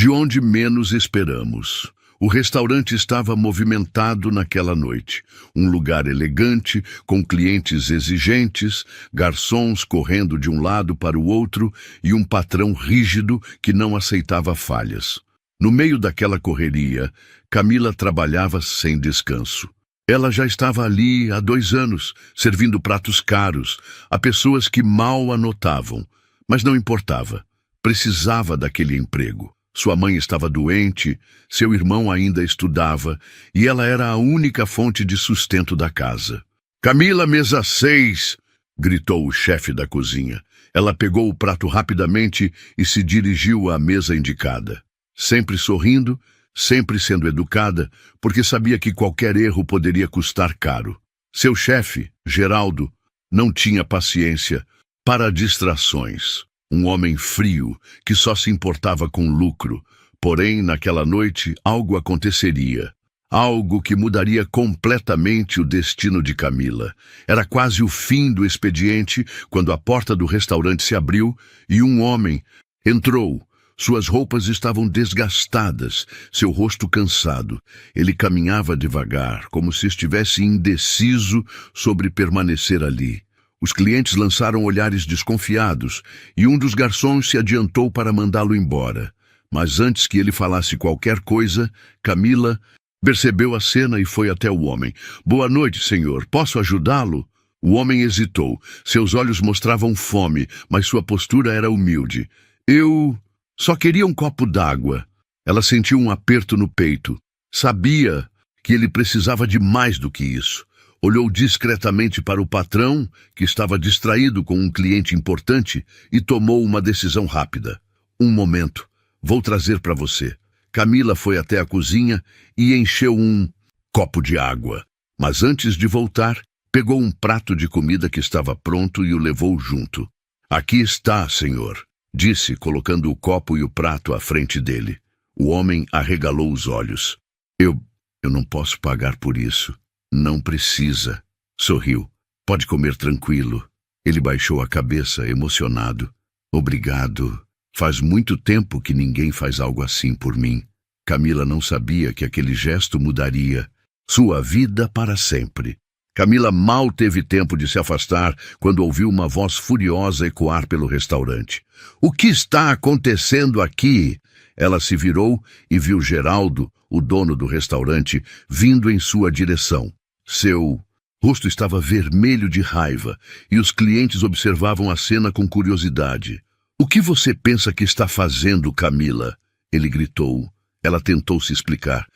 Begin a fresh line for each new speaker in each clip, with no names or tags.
de onde menos esperamos. O restaurante estava movimentado naquela noite. Um lugar elegante, com clientes exigentes, garçons correndo de um lado para o outro e um patrão rígido que não aceitava falhas. No meio daquela correria, Camila trabalhava sem descanso. Ela já estava ali há 2 anos, servindo pratos caros a pessoas que mal a notavam, mas não importava. Precisava daquele emprego. Sua mãe estava doente, seu irmão ainda estudava, e ela era a única fonte de sustento da casa. "Camila, mesa 6!" gritou o chefe da cozinha. Ela pegou o prato rapidamente e se dirigiu à mesa indicada. Sempre sorrindo, sempre sendo educada, porque sabia que qualquer erro poderia custar caro. Seu chefe, Geraldo, não tinha paciência para distrações. Um homem frio, que só se importava com lucro. Porém, naquela noite, algo aconteceria. Algo que mudaria completamente o destino de Camila. Era quase o fim do expediente quando a porta do restaurante se abriu e um homem entrou. Suas roupas estavam desgastadas, seu rosto cansado. Ele caminhava devagar, como se estivesse indeciso sobre permanecer ali. Os clientes lançaram olhares desconfiados e um dos garçons se adiantou para mandá-lo embora. Mas antes que ele falasse qualquer coisa, Camila percebeu a cena e foi até o homem. "Boa noite, senhor. Posso ajudá-lo?" O homem hesitou. Seus olhos mostravam fome, mas sua postura era humilde. "Eu só queria um copo d'água." Ela sentiu um aperto no peito. Sabia que ele precisava de mais do que isso. Olhou discretamente para o patrão, que estava distraído com um cliente importante, e tomou uma decisão rápida. "Um momento. Vou trazer para você." Camila foi até a cozinha e encheu um copo de água. Mas antes de voltar, pegou um prato de comida que estava pronto e o levou junto. "Aqui está, senhor," disse, colocando o copo e o prato à frente dele. O homem arregalou os olhos. Eu não posso pagar por isso." "Não precisa." Sorriu. "Pode comer tranquilo." Ele baixou a cabeça, emocionado. "Obrigado. Faz muito tempo que ninguém faz algo assim por mim." Camila não sabia que aquele gesto mudaria sua vida para sempre. Camila mal teve tempo de se afastar quando ouviu uma voz furiosa ecoar pelo restaurante. "O que está acontecendo aqui?" Ela se virou e viu Geraldo, o dono do restaurante, vindo em sua direção. Seu rosto estava vermelho de raiva e os clientes observavam a cena com curiosidade. "O que você pensa que está fazendo, Camila?" Ele gritou. Ela tentou se explicar.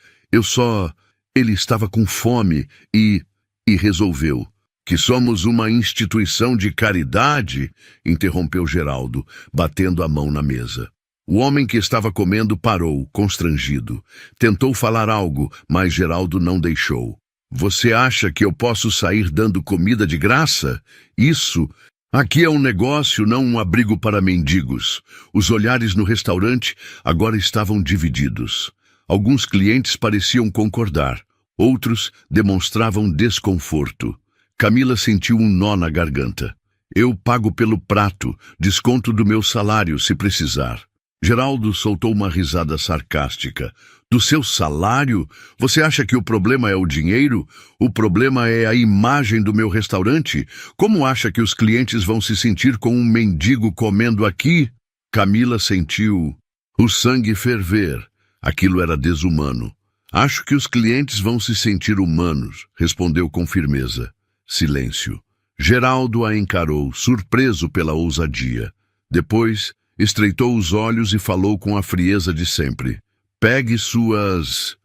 Ele estava com fome e resolveu. "Que somos uma instituição de caridade?" interrompeu Geraldo, batendo a mão na mesa. O homem que estava comendo parou, constrangido. Tentou falar algo, mas Geraldo não deixou. "Você acha que eu posso sair dando comida de graça? Isso aqui é um negócio, não um abrigo para mendigos." Os olhares no restaurante agora estavam divididos. Alguns clientes pareciam concordar, outros demonstravam desconforto. Camila sentiu um nó na garganta. "Eu pago pelo prato, desconto do meu salário se precisar." Geraldo soltou uma risada sarcástica. "Do seu salário? Você acha que o problema é o dinheiro? O problema é a imagem do meu restaurante? Como acha que os clientes vão se sentir com um mendigo comendo aqui?" Camila sentiu o sangue ferver. Aquilo era desumano. "Acho que os clientes vão se sentir humanos," respondeu com firmeza. Silêncio. Geraldo a encarou, surpreso pela ousadia. Depois, estreitou os olhos e falou com a frieza de sempre. "Pegue suas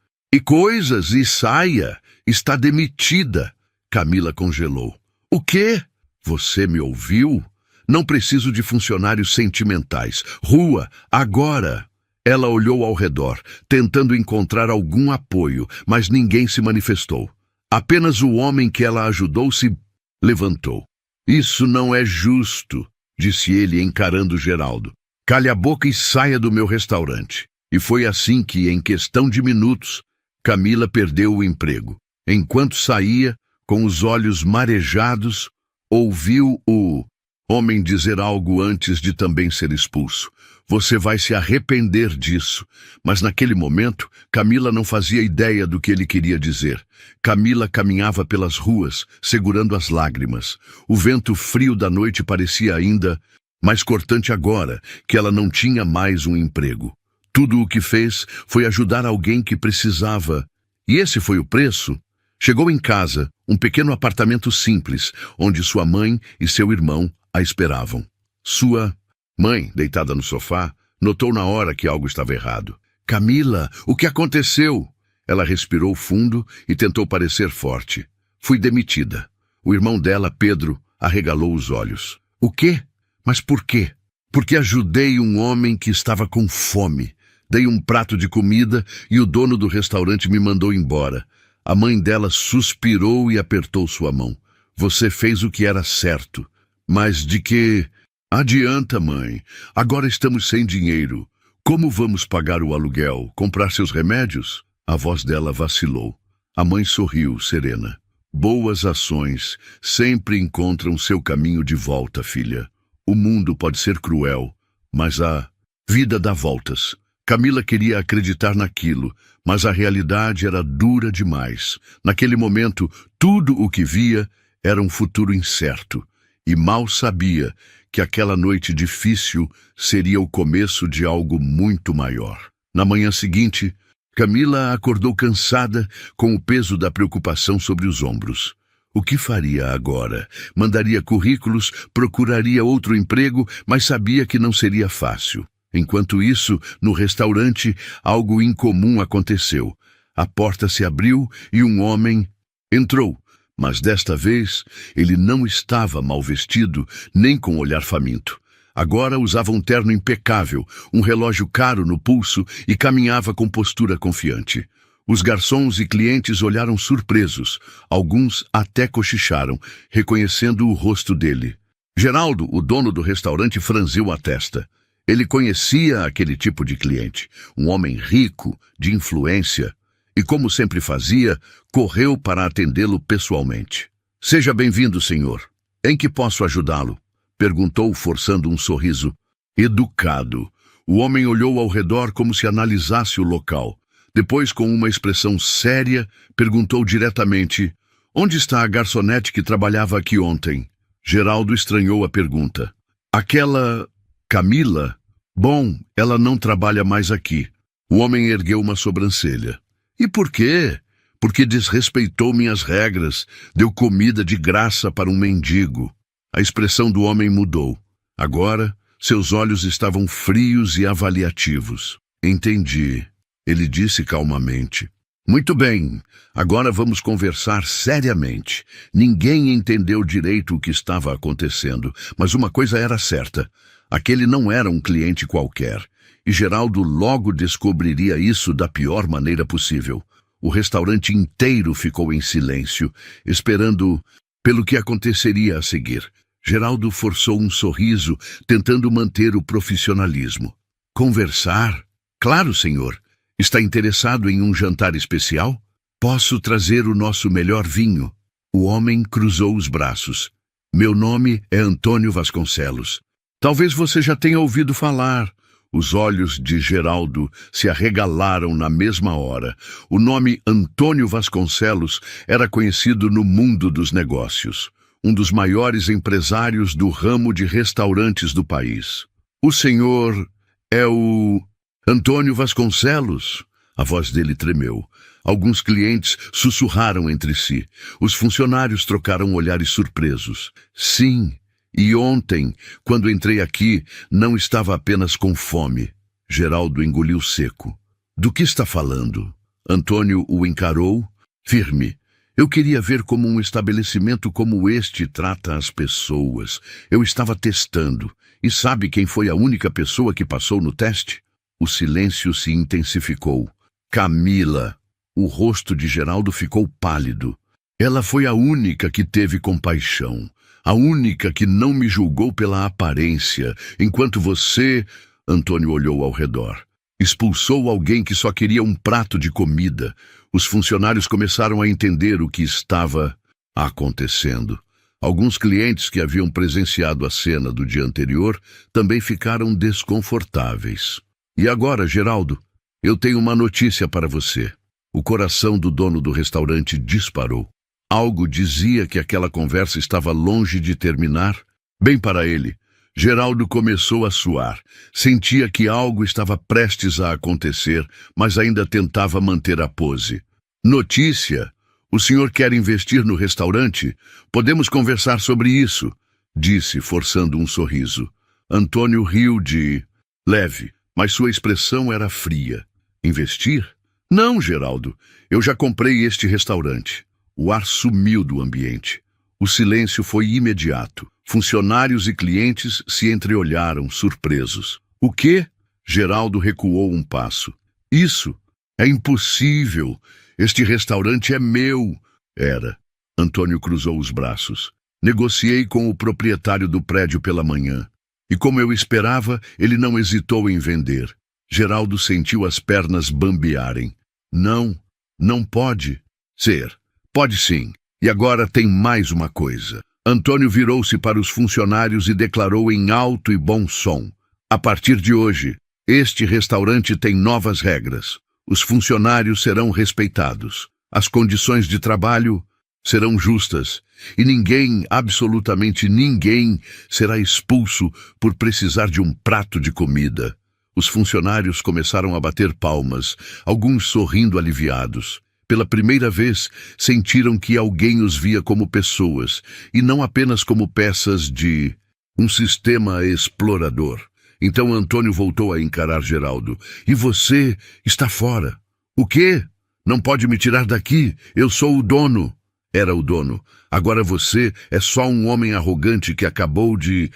coisas e saia. Está demitida." Camila congelou. "O quê? Você me ouviu? Não preciso de funcionários sentimentais. Rua, agora." Ela olhou ao redor, tentando encontrar algum apoio, mas ninguém se manifestou. Apenas o homem que ela ajudou se levantou. "Isso não é justo," disse ele, encarando Geraldo. "Cale a boca e saia do meu restaurante." E foi assim que, em questão de minutos, Camila perdeu o emprego. Enquanto saía, com os olhos marejados, ouviu o homem dizer algo antes de também ser expulso. Você vai se arrepender disso. Mas naquele momento, Camila não fazia ideia do que ele queria dizer. Camila caminhava pelas ruas, segurando as lágrimas. O vento frio da noite parecia ainda mais cortante agora, que ela não tinha mais um emprego. Tudo o que fez foi ajudar alguém que precisava. E esse foi o preço? Chegou em casa, um pequeno apartamento simples, onde sua mãe e seu irmão a esperavam. Sua mãe, deitada no sofá, notou na hora que algo estava errado. Camila, o que aconteceu? Ela respirou fundo e tentou parecer forte. Fui demitida. O irmão dela, Pedro, arregalou os olhos. O quê? Mas por quê? Porque ajudei um homem que estava com fome. Dei um prato de comida e o dono do restaurante me mandou embora. A mãe dela suspirou e apertou sua mão. Você fez o que era certo. Mas de que adianta, mãe? Agora estamos sem dinheiro. Como vamos pagar o aluguel? Comprar seus remédios? A voz dela vacilou. A mãe sorriu, serena. Boas ações sempre encontram seu caminho de volta, filha. O mundo pode ser cruel, mas a vida dá voltas. Camila queria acreditar naquilo, mas a realidade era dura demais. Naquele momento, tudo o que via era um futuro incerto. E mal sabia que aquela noite difícil seria o começo de algo muito maior. Na manhã seguinte, Camila acordou cansada, com o peso da preocupação sobre os ombros. O que faria agora? Mandaria currículos, procuraria outro emprego, mas sabia que não seria fácil. Enquanto isso, no restaurante, algo incomum aconteceu. A porta se abriu e um homem entrou. Mas desta vez, ele não estava mal vestido, nem com olhar faminto. Agora usava um terno impecável, um relógio caro no pulso e caminhava com postura confiante. Os garçons e clientes olharam surpresos. Alguns até cochicharam, reconhecendo o rosto dele. Geraldo, o dono do restaurante, franziu a testa. Ele conhecia aquele tipo de cliente, um homem rico, de influência, e como sempre fazia, correu para atendê-lo pessoalmente. Seja bem-vindo, senhor. Em que posso ajudá-lo? Perguntou, forçando um sorriso. Educado. O homem olhou ao redor como se analisasse o local. Depois, com uma expressão séria, perguntou diretamente: onde está a garçonete que trabalhava aqui ontem? Geraldo estranhou a pergunta. Aquela Camila? Bom, ela não trabalha mais aqui. O homem ergueu uma sobrancelha. E por quê? Porque desrespeitou minhas regras, deu comida de graça para um mendigo. A expressão do homem mudou. Agora, seus olhos estavam frios e avaliativos. Entendi, ele disse calmamente. Muito bem, agora vamos conversar seriamente. Ninguém entendeu direito o que estava acontecendo, mas uma coisa era certa. Aquele não era um cliente qualquer, e Geraldo logo descobriria isso da pior maneira possível. O restaurante inteiro ficou em silêncio, esperando pelo que aconteceria a seguir. Geraldo forçou um sorriso, tentando manter o profissionalismo. Conversar? Claro, senhor. Está interessado em um jantar especial? Posso trazer o nosso melhor vinho. O homem cruzou os braços. Meu nome é Antônio Vasconcelos. Talvez você já tenha ouvido falar. Os olhos de Geraldo se arregalaram na mesma hora. O nome Antônio Vasconcelos era conhecido no mundo dos negócios. Um dos maiores empresários do ramo de restaurantes do país. O senhor é o Antônio Vasconcelos? A voz dele tremeu. Alguns clientes sussurraram entre si. Os funcionários trocaram olhares surpresos. Sim. E ontem, quando entrei aqui, não estava apenas com fome. Geraldo engoliu seco. Do que está falando? Antônio o encarou, firme. Eu queria ver como um estabelecimento como este trata as pessoas. Eu estava testando. E sabe quem foi a única pessoa que passou no teste? O silêncio se intensificou. Camila. O rosto de Geraldo ficou pálido. Ela foi a única que teve compaixão. A única que não me julgou pela aparência, enquanto você... Antônio olhou ao redor. Expulsou alguém que só queria um prato de comida. Os funcionários começaram a entender o que estava acontecendo. Alguns clientes que haviam presenciado a cena do dia anterior também ficaram desconfortáveis. E agora, Geraldo, eu tenho uma notícia para você. O coração do dono do restaurante disparou. Algo dizia que aquela conversa estava longe de terminar. Bem para ele, Geraldo começou a suar. Sentia que algo estava prestes a acontecer, mas ainda tentava manter a pose. Notícia? O senhor quer investir no restaurante? Podemos conversar sobre isso, disse, forçando um sorriso. Antônio riu de leve, mas sua expressão era fria. Investir? Não, Geraldo. Eu já comprei este restaurante. O ar sumiu do ambiente. O silêncio foi imediato. Funcionários e clientes se entreolharam, surpresos. O quê? Geraldo recuou um passo. Isso é impossível. Este restaurante é meu. Era. Antônio cruzou os braços. Negociei com o proprietário do prédio pela manhã. E como eu esperava, ele não hesitou em vender. Geraldo sentiu as pernas bambearem. Não, não pode ser. Pode sim. E agora tem mais uma coisa. Antônio virou-se para os funcionários e declarou em alto e bom som. A partir de hoje, este restaurante tem novas regras. Os funcionários serão respeitados. As condições de trabalho serão justas. E ninguém, absolutamente ninguém, será expulso por precisar de um prato de comida. Os funcionários começaram a bater palmas, alguns sorrindo aliviados. Pela primeira vez, sentiram que alguém os via como pessoas, e não apenas como peças de um sistema explorador. Então Antônio voltou a encarar Geraldo. E você está fora. O quê? Não pode me tirar daqui. Eu sou o dono. Era o dono. Agora você é só um homem arrogante que acabou de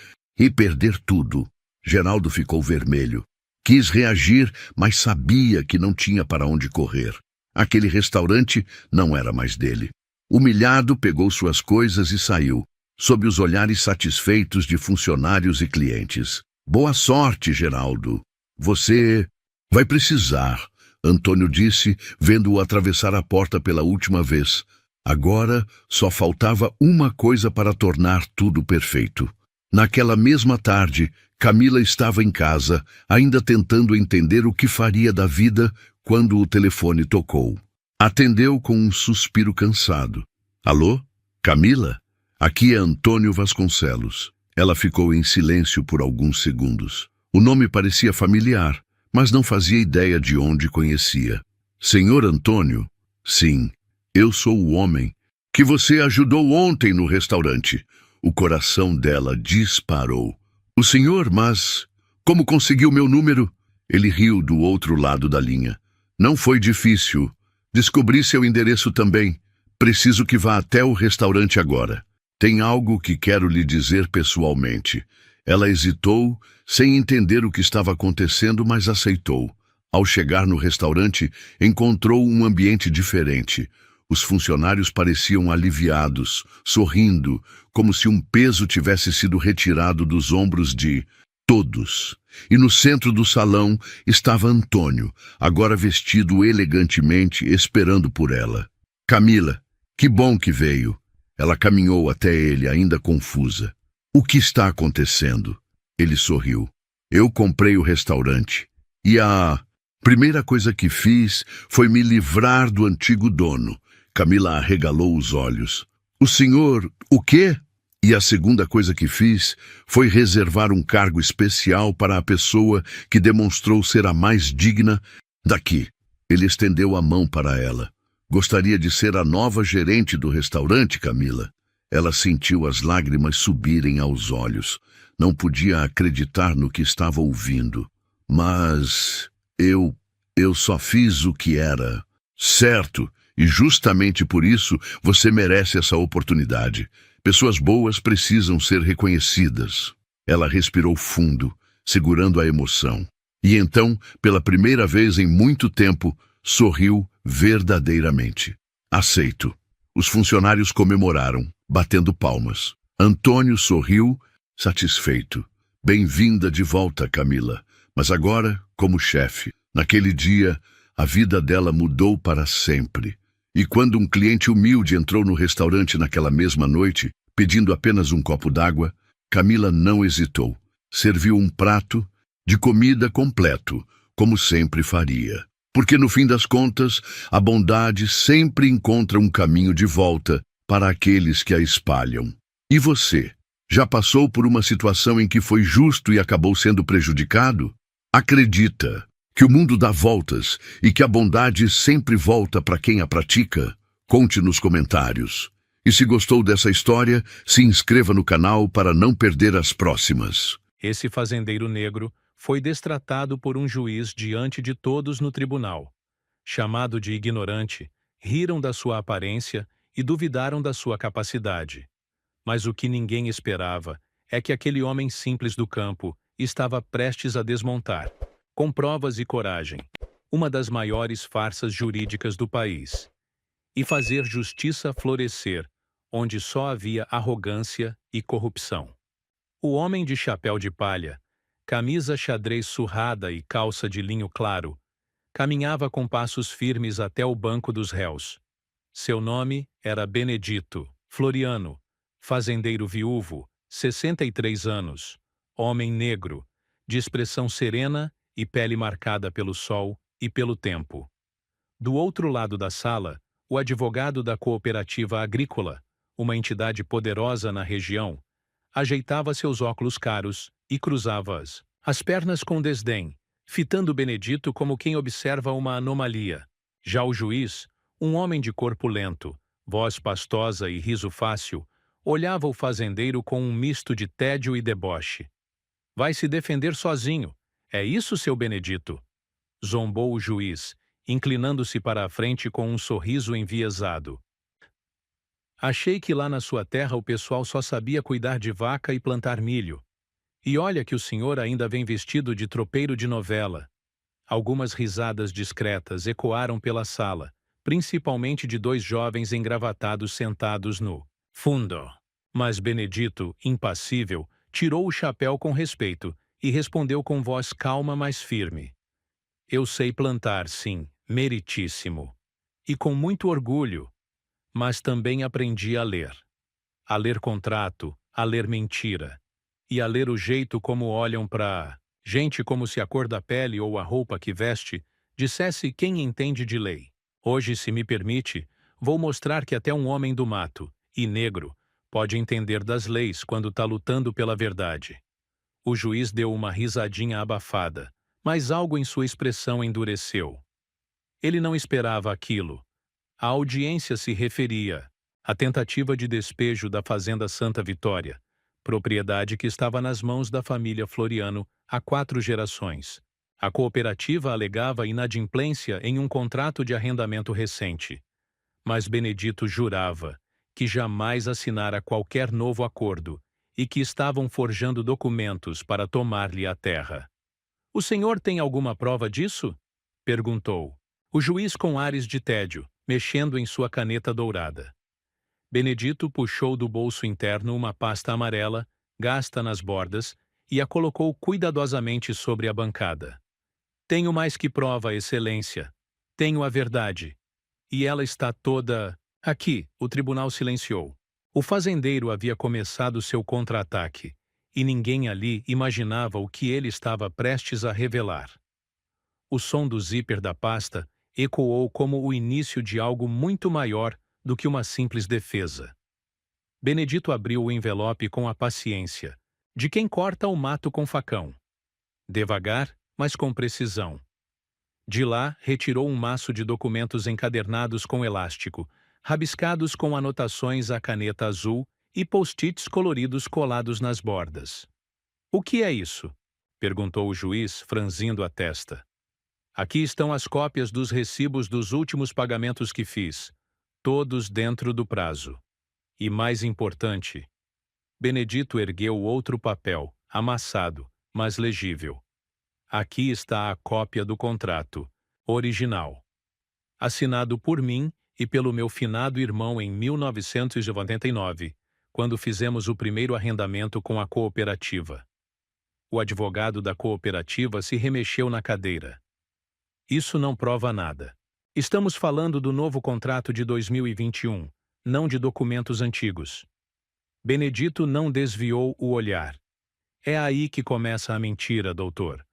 perder tudo. Geraldo ficou vermelho. Quis reagir, mas sabia que não tinha para onde correr. Aquele restaurante não era mais dele. Humilhado, pegou suas coisas e saiu, sob os olhares satisfeitos de funcionários e clientes. Boa sorte, Geraldo. Você vai precisar, Antônio disse, vendo-o atravessar a porta pela última vez. Agora só faltava uma coisa para tornar tudo perfeito. Naquela mesma tarde, Camila estava em casa, ainda tentando entender o que faria da vida quando o telefone tocou. Atendeu com um suspiro cansado. Alô? Camila? Aqui é Antônio Vasconcelos. Ela ficou em silêncio por alguns segundos. O nome parecia familiar, mas não fazia ideia de onde conhecia. Senhor Antônio? Sim, eu sou o homem que você ajudou ontem no restaurante. O coração dela disparou. O senhor, mas como conseguiu meu número? Ele riu do outro lado da linha. Não foi difícil. Descobri seu endereço também. Preciso que vá até o restaurante agora. Tem algo que quero lhe dizer pessoalmente. Ela hesitou, sem entender o que estava acontecendo, mas aceitou. Ao chegar no restaurante, encontrou um ambiente diferente. Os funcionários pareciam aliviados, sorrindo, como se um peso tivesse sido retirado dos ombros de todos. E no centro do salão estava Antônio, agora vestido elegantemente, esperando por ela. Camila, que bom que veio. Ela caminhou até ele, ainda confusa. O que está acontecendo? Ele sorriu. Eu comprei o restaurante. E a primeira coisa que fiz foi me livrar do antigo dono. Camila arregalou os olhos. O senhor, o quê? E a segunda coisa que fiz foi reservar um cargo especial para a pessoa que demonstrou ser a mais digna daqui. Ele estendeu a mão para ela. Gostaria de ser a nova gerente do restaurante, Camila? Ela sentiu as lágrimas subirem aos olhos. Não podia acreditar no que estava ouvindo. Mas eu só fiz o que era certo, e justamente por isso você merece essa oportunidade. Pessoas boas precisam ser reconhecidas. Ela respirou fundo, segurando a emoção. E então, pela primeira vez em muito tempo, sorriu verdadeiramente. Aceito. Os funcionários comemoraram, batendo palmas. Antônio sorriu, satisfeito. Bem-vinda de volta, Camila. Mas agora, como chefe. Naquele dia, a vida dela mudou para sempre. E quando um cliente humilde entrou no restaurante naquela mesma noite, Pedindo apenas um copo d'água, Camila não hesitou. Serviu um prato de comida completo, como sempre faria. Porque, no fim das contas, a bondade sempre encontra um caminho de volta para aqueles que a espalham. E você? Já passou por uma situação em que foi justo e acabou sendo prejudicado? Acredita que o mundo dá voltas e que a bondade sempre volta para quem a pratica? Conte nos comentários. E se gostou dessa história, se inscreva no canal para não perder as próximas.
Esse fazendeiro negro foi destratado por um juiz diante de todos no tribunal. Chamado de ignorante, riram da sua aparência e duvidaram da sua capacidade. Mas o que ninguém esperava é que aquele homem simples do campo estava prestes a desmontar, com provas e coragem, uma das maiores farsas jurídicas do país, e fazer justiça florescer, onde só havia arrogância e corrupção. O homem de chapéu de palha, camisa xadrez surrada e calça de linho claro, caminhava com passos firmes até o banco dos réus. Seu nome era Benedito Floriano, fazendeiro viúvo, 63 anos, homem negro, de expressão serena e pele marcada pelo sol e pelo tempo. Do outro lado da sala, o advogado da Cooperativa Agrícola, uma entidade poderosa na região, ajeitava seus óculos caros e cruzava as pernas com desdém, fitando Benedito como quem observa uma anomalia. Já o juiz, um homem de corpo lento, voz pastosa e riso fácil, olhava o fazendeiro com um misto de tédio e deboche. Vai se defender sozinho. É isso, seu Benedito? Zombou o juiz, inclinando-se para a frente com um sorriso enviesado. Achei que lá na sua terra o pessoal só sabia cuidar de vaca e plantar milho. E olha que o senhor ainda vem vestido de tropeiro de novela. Algumas risadas discretas ecoaram pela sala, principalmente de dois jovens engravatados sentados no fundo. Mas Benedito, impassível, tirou o chapéu com respeito e respondeu com voz calma, mas firme. Eu sei plantar, sim, meritíssimo. E com muito orgulho. Mas também aprendi a ler. A ler contrato, a ler mentira. E a ler o jeito como olham para gente, como se a cor da pele ou a roupa que veste dissesse quem entende de lei. Hoje, se me permite, vou mostrar que até um homem do mato, e negro, pode entender das leis quando está lutando pela verdade. O juiz deu uma risadinha abafada, mas algo em sua expressão endureceu. Ele não esperava aquilo. A audiência se referia à tentativa de despejo da Fazenda Santa Vitória, propriedade que estava nas mãos da família Floriano há 4 gerações. A cooperativa alegava inadimplência em um contrato de arrendamento recente. Mas Benedito jurava que jamais assinara qualquer novo acordo e que estavam forjando documentos para tomar-lhe a terra. O senhor tem alguma prova disso? Perguntou. O juiz com ares de tédio, mexendo em sua caneta dourada. Benedito puxou do bolso interno uma pasta amarela, gasta nas bordas, e a colocou cuidadosamente sobre a bancada. Tenho mais que prova, excelência. Tenho a verdade. E ela está toda... Aqui, o tribunal silenciou. O fazendeiro havia começado seu contra-ataque, e ninguém ali imaginava o que ele estava prestes a revelar. O som do zíper da pasta ecoou como o início de algo muito maior do que uma simples defesa. Benedito abriu o envelope com a paciência de quem corta o mato com facão. Devagar, mas com precisão. De lá, retirou um maço de documentos encadernados com elástico, rabiscados com anotações à caneta azul e post-its coloridos colados nas bordas. O que é isso? Perguntou o juiz, franzindo a testa. Aqui estão as cópias dos recibos dos últimos pagamentos que fiz, todos dentro do prazo. E mais importante, Benedito ergueu outro papel, amassado, mas legível. Aqui está a cópia do contrato, original. Assinado por mim e pelo meu finado irmão em 1999, quando fizemos o primeiro arrendamento com a cooperativa. O advogado da cooperativa se remexeu na cadeira. Isso não prova nada. Estamos falando do novo contrato de 2021, não de documentos antigos. Benedito não desviou o olhar. É aí que começa a mentira, doutor.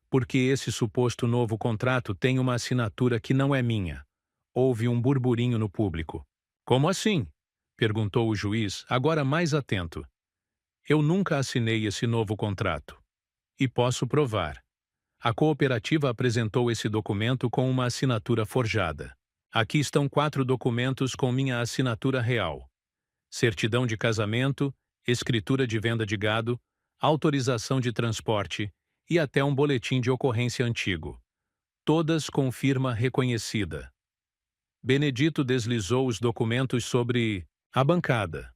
Porque esse suposto novo contrato tem uma assinatura que não é minha. Houve um burburinho no público. Como assim? Perguntou o juiz, agora mais atento. Eu nunca assinei esse novo contrato. E posso provar. A cooperativa apresentou esse documento com uma assinatura forjada. Aqui estão 4 documentos com minha assinatura real: certidão de casamento, escritura de venda de gado, autorização de transporte e até um boletim de ocorrência antigo. Todas com firma reconhecida. Benedito deslizou os documentos sobre a bancada.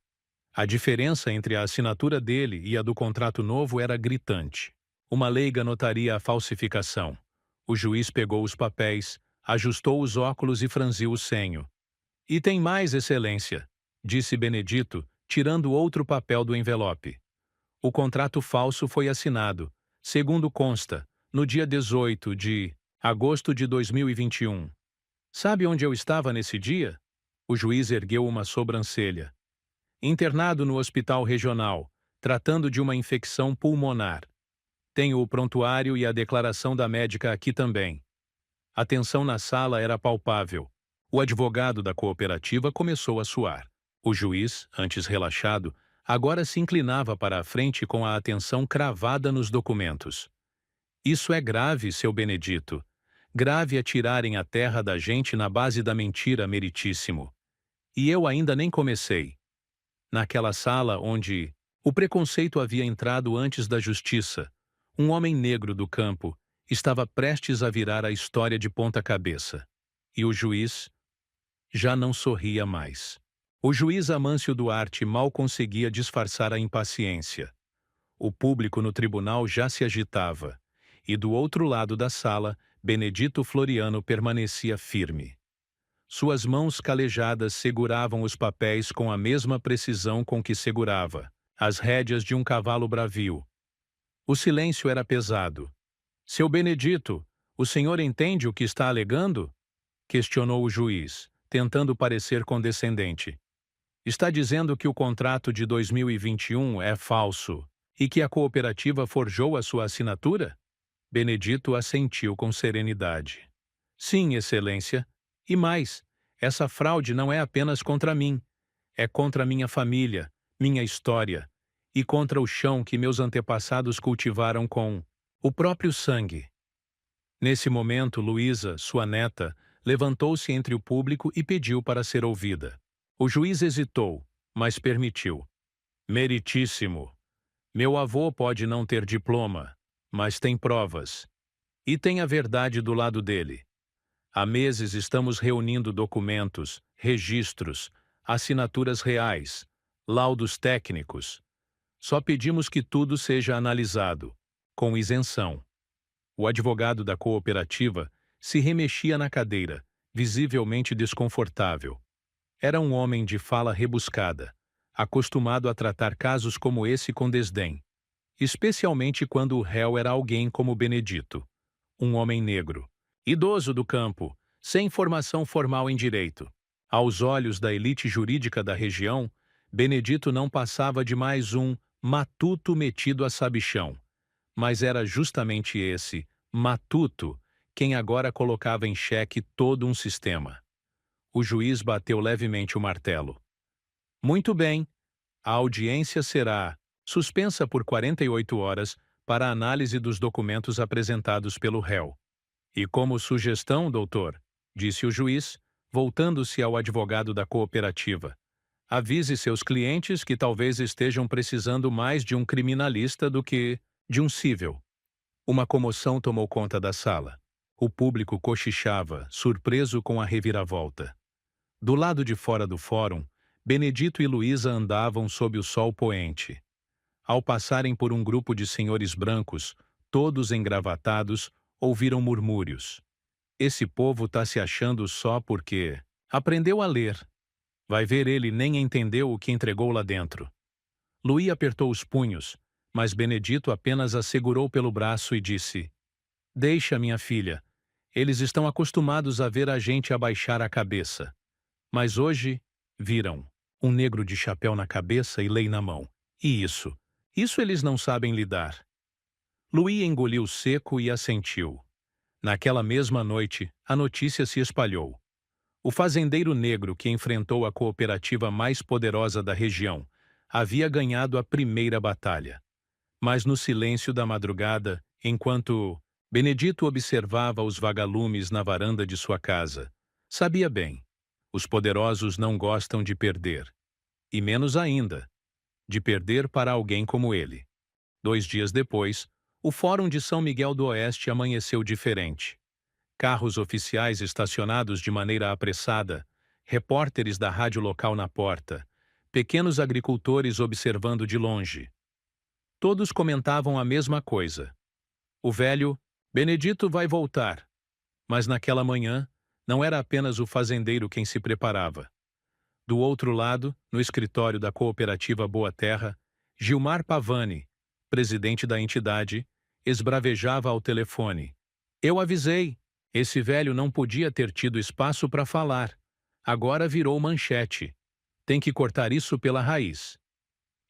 A diferença entre a assinatura dele e a do contrato novo era gritante. Uma leiga notaria a falsificação. O juiz pegou os papéis, ajustou os óculos e franziu o senho. E tem mais, excelência, disse Benedito, tirando outro papel do envelope. O contrato falso foi assinado, segundo consta, no dia 18 de agosto de 2021. Sabe onde eu estava nesse dia? O juiz ergueu uma sobrancelha. Internado no hospital regional, tratando de uma infecção pulmonar. Tenho o prontuário e a declaração da médica aqui também. A tensão na sala era palpável. O advogado da cooperativa começou a suar. O juiz, antes relaxado, agora se inclinava para a frente com a atenção cravada nos documentos. Isso é grave, seu Benedito. Grave atirarem a terra da gente na base da mentira, meritíssimo. E eu ainda nem comecei. Naquela sala onde o preconceito havia entrado antes da justiça, um homem negro do campo estava prestes a virar a história de ponta cabeça. E o juiz já não sorria mais. O juiz Amâncio Duarte mal conseguia disfarçar a impaciência. O público no tribunal já se agitava, e do outro lado da sala, Benedito Floriano permanecia firme. Suas mãos calejadas seguravam os papéis com a mesma precisão com que segurava as rédeas de um cavalo bravio. O silêncio era pesado. Seu Benedito, o senhor entende o que está alegando? Questionou o juiz, tentando parecer condescendente. Está dizendo que o contrato de 2021 é falso e que a cooperativa forjou a sua assinatura? Benedito assentiu com serenidade. Sim, excelência. E mais, essa fraude não é apenas contra mim. É contra minha família, minha história e contra o chão que meus antepassados cultivaram com o próprio sangue. Nesse momento, Luísa, sua neta, levantou-se entre o público e pediu para ser ouvida. O juiz hesitou, mas permitiu. Meritíssimo. Meu avô pode não ter diploma, mas tem provas. E tem a verdade do lado dele. Há meses estamos reunindo documentos, registros, assinaturas reais, laudos técnicos. Só pedimos que tudo seja analisado, com isenção. O advogado da cooperativa se remexia na cadeira, visivelmente desconfortável. Era um homem de fala rebuscada, acostumado a tratar casos como esse com desdém, especialmente quando o réu era alguém como Benedito, um homem negro, idoso do campo, sem formação formal em direito. Aos olhos da elite jurídica da região, Benedito não passava de mais um matuto metido a sabichão. Mas era justamente esse matuto quem agora colocava em xeque todo um sistema. O juiz bateu levemente o martelo. Muito bem, a audiência será suspensa por 48 horas para a análise dos documentos apresentados pelo réu. E como sugestão, doutor, disse o juiz, voltando-se ao advogado da cooperativa, avise seus clientes que talvez estejam precisando mais de um criminalista do que de um cível. Uma comoção tomou conta da sala. O público cochichava, surpreso com a reviravolta. Do lado de fora do fórum, Benedito e Luísa andavam sob o sol poente. Ao passarem por um grupo de senhores brancos, todos engravatados, ouviram murmúrios. Esse povo tá se achando só porque aprendeu a ler. Vai ver, ele nem entendeu o que entregou lá dentro. Luí apertou os punhos, mas Benedito apenas a segurou pelo braço e disse: Deixa, minha filha. Eles estão acostumados a ver a gente abaixar a cabeça. Mas hoje, viram. Um negro de chapéu na cabeça e lei na mão. E isso? Isso eles não sabem lidar. Louis engoliu seco e assentiu. Naquela mesma noite, a notícia se espalhou. O fazendeiro negro que enfrentou a cooperativa mais poderosa da região havia ganhado a primeira batalha. Mas no silêncio da madrugada, enquanto Benedito observava os vagalumes na varanda de sua casa, sabia bem, os poderosos não gostam de perder. E menos ainda, de perder para alguém como ele. 2 dias depois, o Fórum de São Miguel do Oeste amanheceu diferente. Carros oficiais estacionados de maneira apressada, repórteres da rádio local na porta, pequenos agricultores observando de longe. Todos comentavam a mesma coisa. O velho, Benedito vai voltar. Mas naquela manhã, não era apenas o fazendeiro quem se preparava. Do outro lado, no escritório da cooperativa Boa Terra, Gilmar Pavani, presidente da entidade, esbravejava ao telefone. Eu avisei. Esse velho não podia ter tido espaço para falar. Agora virou manchete. Tem que cortar isso pela raiz.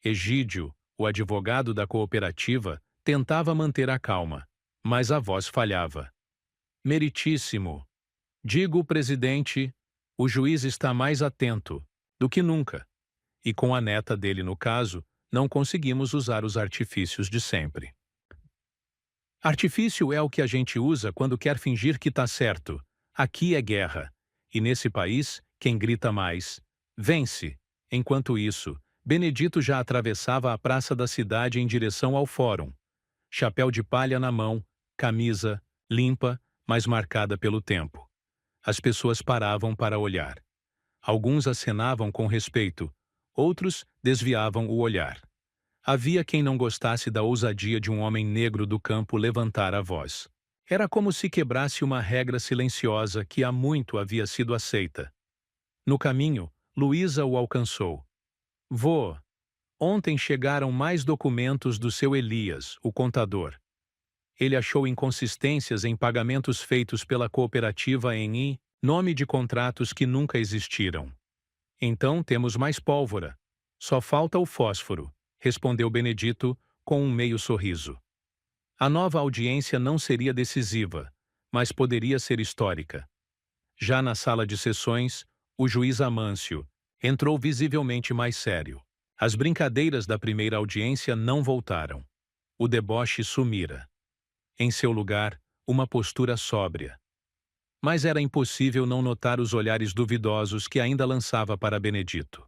Egídio, o advogado da cooperativa, tentava manter a calma, mas a voz falhava. Meritíssimo. Digo, presidente, o juiz está mais atento do que nunca. E com a neta dele no caso, não conseguimos usar os artifícios de sempre. Artifício é o que a gente usa quando quer fingir que tá certo. Aqui é guerra. E nesse país, quem grita mais, vence. Enquanto isso, Benedito já atravessava a praça da cidade em direção ao fórum. Chapéu de palha na mão, camisa, limpa, mas marcada pelo tempo. As pessoas paravam para olhar. Alguns acenavam com respeito, outros desviavam o olhar. Havia quem não gostasse da ousadia de um homem negro do campo levantar a voz. Era como se quebrasse uma regra silenciosa que há muito havia sido aceita. No caminho, Luísa o alcançou. Vô, ontem chegaram mais documentos do seu Elias, o contador. Ele achou inconsistências em pagamentos feitos pela cooperativa em nome de contratos que nunca existiram. Então temos mais pólvora. Só falta o fósforo, respondeu Benedito com um meio sorriso. A nova audiência não seria decisiva, mas poderia ser histórica. Já na sala de sessões, o juiz Amâncio entrou visivelmente mais sério. As brincadeiras da primeira audiência não voltaram. O deboche sumira. Em seu lugar, uma postura sóbria. Mas era impossível não notar os olhares duvidosos que ainda lançava para Benedito.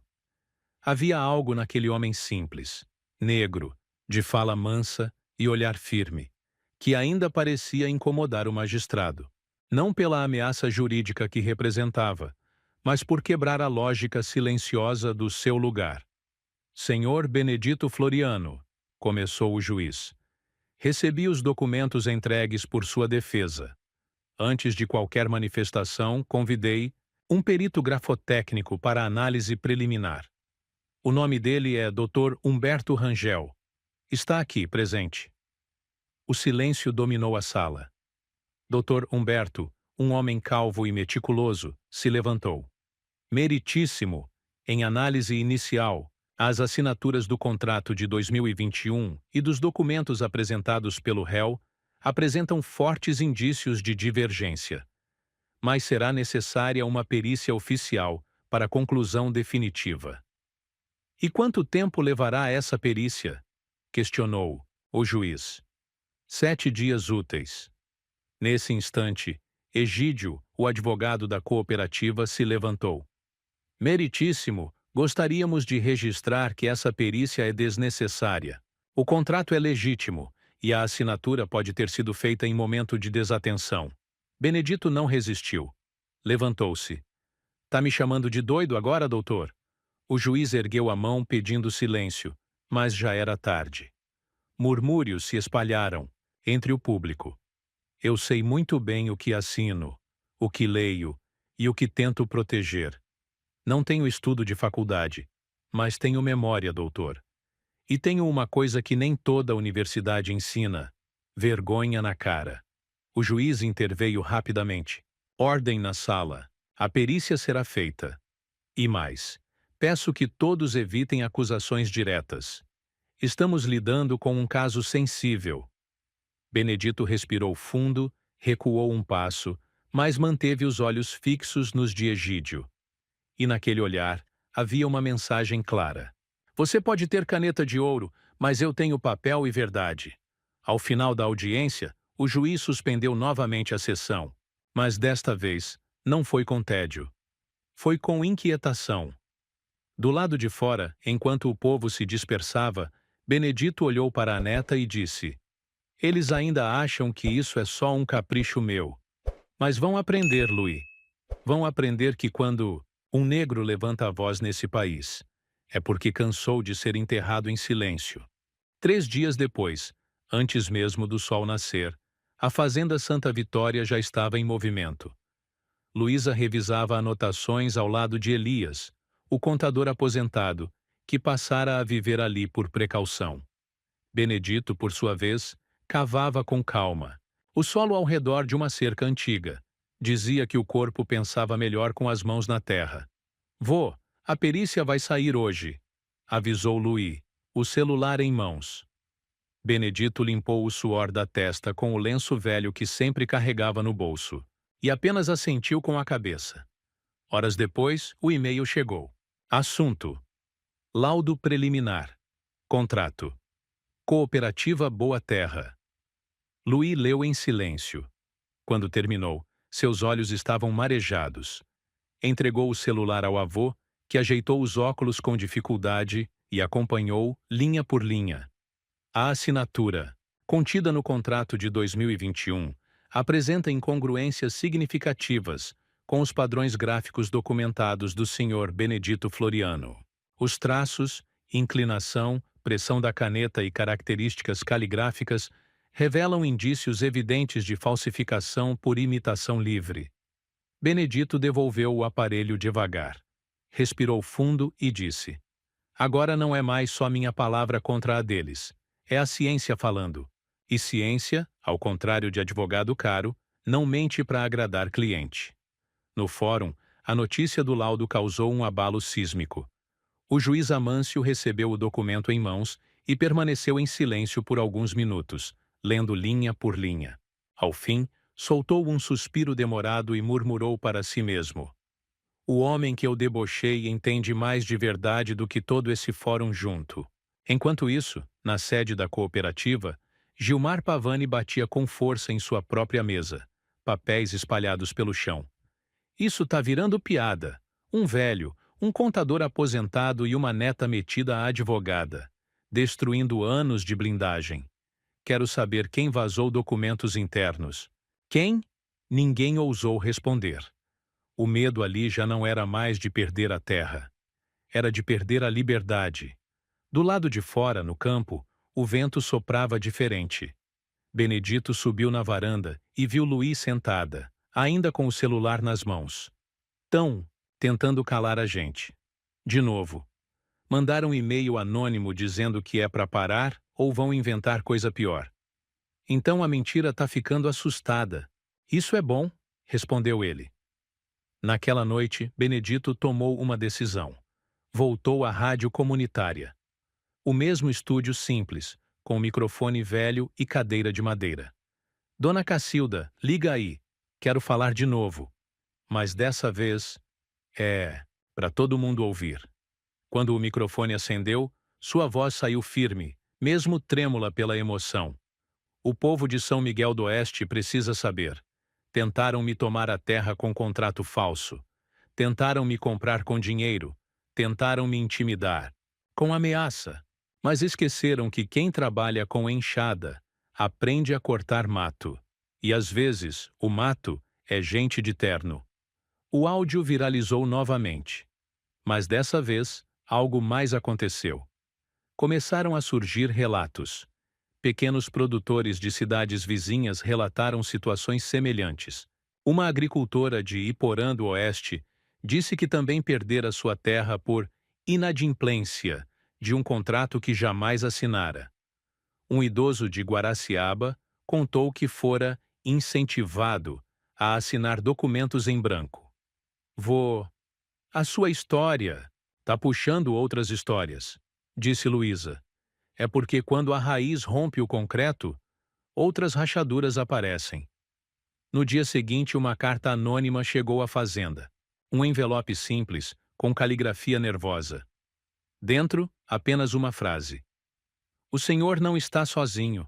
Havia algo naquele homem simples, negro, de fala mansa e olhar firme, que ainda parecia incomodar o magistrado, não pela ameaça jurídica que representava, mas por quebrar a lógica silenciosa do seu lugar. Senhor Benedito Floriano, começou o juiz, recebi os documentos entregues por sua defesa. Antes de qualquer manifestação, convidei um perito grafotécnico para análise preliminar. O nome dele é Dr. Humberto Rangel. Está aqui, presente. O silêncio dominou a sala. Dr. Humberto, um homem calvo e meticuloso, se levantou. Meritíssimo, em análise inicial, as assinaturas do contrato de 2021 e dos documentos apresentados pelo réu apresentam fortes indícios de divergência. Mas será necessária uma perícia oficial para conclusão definitiva. E quanto tempo levará essa perícia? Questionou o juiz. 7 dias úteis. Nesse instante, Egídio, o advogado da cooperativa, se levantou. Meritíssimo, gostaríamos de registrar que essa perícia é desnecessária. O contrato é legítimo e a assinatura pode ter sido feita em momento de desatenção. Benedito não resistiu. Levantou-se. Tá me chamando de doido agora, doutor? O juiz ergueu a mão pedindo silêncio, mas já era tarde. Murmúrios se espalharam entre o público. Eu sei muito bem o que assino, o que leio e o que tento proteger. Não tenho estudo de faculdade, mas tenho memória, doutor. E tenho uma coisa que nem toda universidade ensina: vergonha na cara. O juiz interveio rapidamente. Ordem na sala. A perícia será feita. E mais. Peço que todos evitem acusações diretas. Estamos lidando com um caso sensível. Benedito respirou fundo, recuou um passo, mas manteve os olhos fixos nos de Egídio. E naquele olhar havia uma mensagem clara. Você pode ter caneta de ouro, mas eu tenho papel e verdade. Ao final da audiência, o juiz suspendeu novamente a sessão, mas desta vez não foi com tédio. Foi com inquietação. Do lado de fora, enquanto o povo se dispersava, Benedito olhou para a neta e disse: Eles ainda acham que isso é só um capricho meu. Mas vão aprender, Louis. Vão aprender que quando um negro levanta a voz nesse país, é porque cansou de ser enterrado em silêncio. 3 dias depois, antes mesmo do sol nascer, a Fazenda Santa Vitória já estava em movimento. Luísa revisava anotações ao lado de Elias, o contador aposentado, que passara a viver ali por precaução. Benedito, por sua vez, cavava com calma. O solo ao redor de uma cerca antiga. Dizia que o corpo pensava melhor com as mãos na terra. Vô, a perícia vai sair hoje, avisou Louis, o celular em mãos. Benedito limpou o suor da testa com o lenço velho que sempre carregava no bolso, e apenas assentiu com a cabeça. Horas depois, o e-mail chegou. Assunto: laudo preliminar. Contrato. Cooperativa Boa Terra. Louis leu em silêncio. Quando terminou, seus olhos estavam marejados. Entregou o celular ao avô, que ajeitou os óculos com dificuldade e acompanhou, linha por linha. A assinatura, contida no contrato de 2021, apresenta incongruências significativas com os padrões gráficos documentados do Sr. Benedito Floriano. Os traços, inclinação, pressão da caneta e características caligráficas revelam indícios evidentes de falsificação por imitação livre. Benedito devolveu o aparelho devagar. Respirou fundo e disse: Agora não é mais só minha palavra contra a deles. É a ciência falando. E ciência, ao contrário de advogado caro, não mente para agradar cliente. No fórum, a notícia do laudo causou um abalo sísmico. O juiz Amâncio recebeu o documento em mãos e permaneceu em silêncio por alguns minutos, lendo linha por linha. Ao fim, soltou um suspiro demorado e murmurou para si mesmo: O homem que eu debochei entende mais de verdade do que todo esse fórum junto. Enquanto isso, na sede da cooperativa, Gilmar Pavani batia com força em sua própria mesa, papéis espalhados pelo chão. Isso tá virando piada. Um velho, um contador aposentado e uma neta metida à advogada, destruindo anos de blindagem. Quero saber quem vazou documentos internos. Quem? Ninguém ousou responder. O medo ali já não era mais de perder a terra. Era de perder a liberdade. Do lado de fora, no campo, o vento soprava diferente. Benedito subiu na varanda e viu Louis sentada, ainda com o celular nas mãos. Tão, tentando calar a gente. De novo. Mandaram um e-mail anônimo dizendo que é para parar ou vão inventar coisa pior. Então a mentira tá ficando assustada. Isso é bom, respondeu ele. Naquela noite, Benedito tomou uma decisão. Voltou à rádio comunitária. O mesmo estúdio simples, com microfone velho e cadeira de madeira. Dona Cacilda, liga aí. Quero falar de novo. Mas dessa vez, para todo mundo ouvir. Quando o microfone acendeu, sua voz saiu firme, mesmo trêmula pela emoção. O povo de São Miguel do Oeste precisa saber. Tentaram me tomar a terra com contrato falso. Tentaram me comprar com dinheiro. Tentaram me intimidar. Com ameaça. Mas esqueceram que quem trabalha com enxada aprende a cortar mato. E às vezes, o mato é gente de terno. O áudio viralizou novamente. Mas dessa vez, algo mais aconteceu. Começaram a surgir relatos. Pequenos produtores de cidades vizinhas relataram situações semelhantes. Uma agricultora de Iporã do Oeste disse que também perdera sua terra por inadimplência de um contrato que jamais assinara. Um idoso de Guaraciaba contou que fora incentivado a assinar documentos em branco. A sua história, Tá puxando outras histórias, disse Luísa. É porque quando a raiz rompe o concreto, outras rachaduras aparecem. No dia seguinte, uma carta anônima chegou à fazenda. Um envelope simples, com caligrafia nervosa. Dentro, apenas uma frase. O senhor não está sozinho.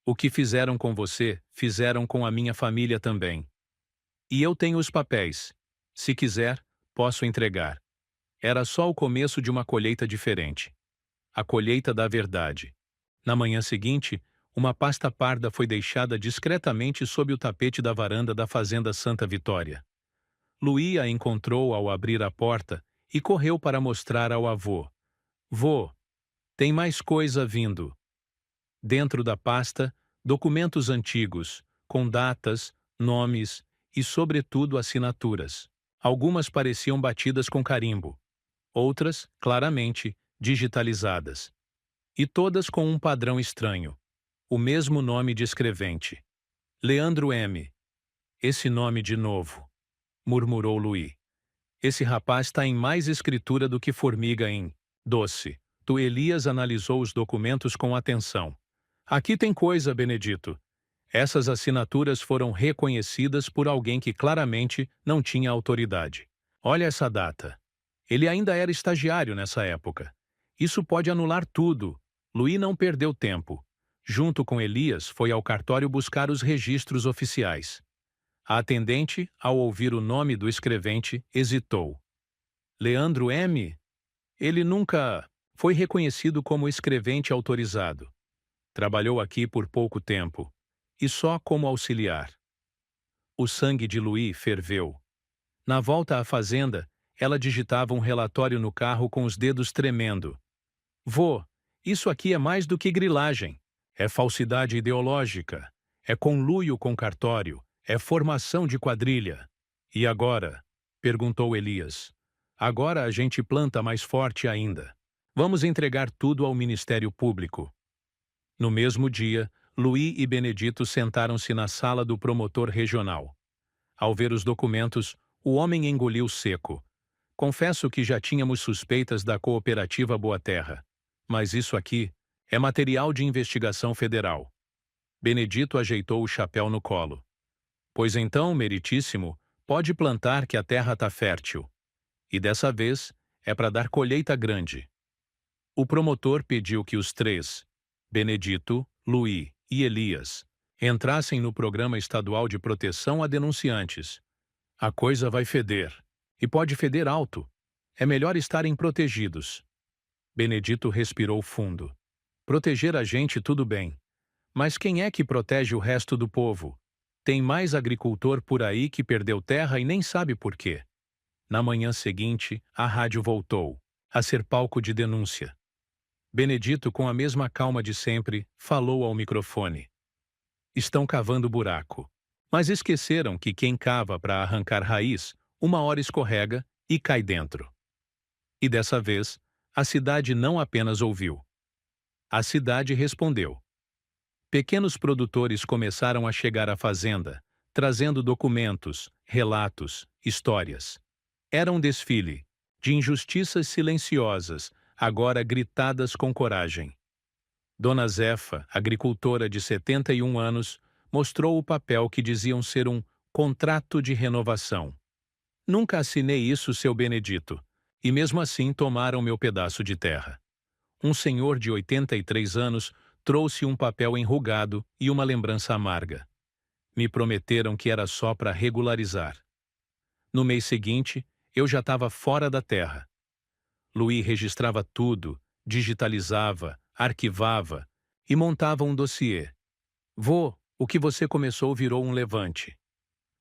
O que fizeram com você, fizeram com a minha família também. E eu tenho os papéis. Se quiser, posso entregar. Era só o começo de uma colheita diferente. A colheita da verdade. Na manhã seguinte, uma pasta parda foi deixada discretamente sob o tapete da varanda da fazenda Santa Vitória. Luí a encontrou ao abrir a porta e correu para mostrar ao avô. Vô, tem mais coisa vindo. Dentro da pasta, documentos antigos, com datas, nomes e, sobretudo, assinaturas. Algumas pareciam batidas com carimbo, outras, claramente, digitalizadas. E todas com um padrão estranho. O mesmo nome de escrevente. Leandro M. Esse nome de novo, murmurou Luí. Esse rapaz está em mais escritura do que formiga em doce. Elias analisou os documentos com atenção. Aqui tem coisa, Benedito. Essas assinaturas foram reconhecidas por alguém que claramente não tinha autoridade. Olha essa data. Ele ainda era estagiário nessa época. Isso pode anular tudo. Luí não perdeu tempo. Junto com Elias, foi ao cartório buscar os registros oficiais. A atendente, ao ouvir o nome do escrevente, hesitou. Leandro M? Ele nunca foi reconhecido como escrevente autorizado. Trabalhou aqui por pouco tempo, e só como auxiliar. O sangue de Luí ferveu. Na volta à fazenda, ela digitava um relatório no carro com os dedos tremendo. Vô, isso aqui é mais do que grilagem. É falsidade ideológica. É conluio com cartório. É formação de quadrilha. E agora? Perguntou Elias. Agora a gente planta mais forte ainda. Vamos entregar tudo ao Ministério Público. No mesmo dia, Luí e Benedito sentaram-se na sala do promotor regional. Ao ver os documentos, o homem engoliu seco. Confesso que já tínhamos suspeitas da cooperativa Boa Terra. Mas isso aqui é material de investigação federal. Benedito ajeitou o chapéu no colo. Pois então, meritíssimo, pode plantar que a terra está fértil. E dessa vez é para dar colheita grande. O promotor pediu que os três, Benedito, Luí e Elias, entrassem no Programa Estadual de Proteção a Denunciantes. A coisa vai feder. E pode feder alto. É melhor estarem protegidos. Benedito respirou fundo. Proteger a gente tudo bem. Mas quem é que protege o resto do povo? Tem mais agricultor por aí que perdeu terra e nem sabe por quê. Na manhã seguinte, a rádio voltou a ser palco de denúncia. Benedito, com a mesma calma de sempre, falou ao microfone. Estão cavando buraco. Mas esqueceram que quem cava para arrancar raiz, uma hora escorrega e cai dentro. E dessa vez, a cidade não apenas ouviu. A cidade respondeu. Pequenos produtores começaram a chegar à fazenda, trazendo documentos, relatos, histórias. Era um desfile de injustiças silenciosas, agora gritadas com coragem. Dona Zefa, agricultora de 71 anos, mostrou o papel que diziam ser um contrato de renovação. Nunca assinei isso, seu Benedito, e mesmo assim tomaram meu pedaço de terra. Um senhor de 83 anos trouxe um papel enrugado e uma lembrança amarga. Me prometeram que era só para regularizar. No mês seguinte, eu já estava fora da terra. Luí registrava tudo, digitalizava, arquivava e montava um dossiê. Vô, o que você começou virou um levante.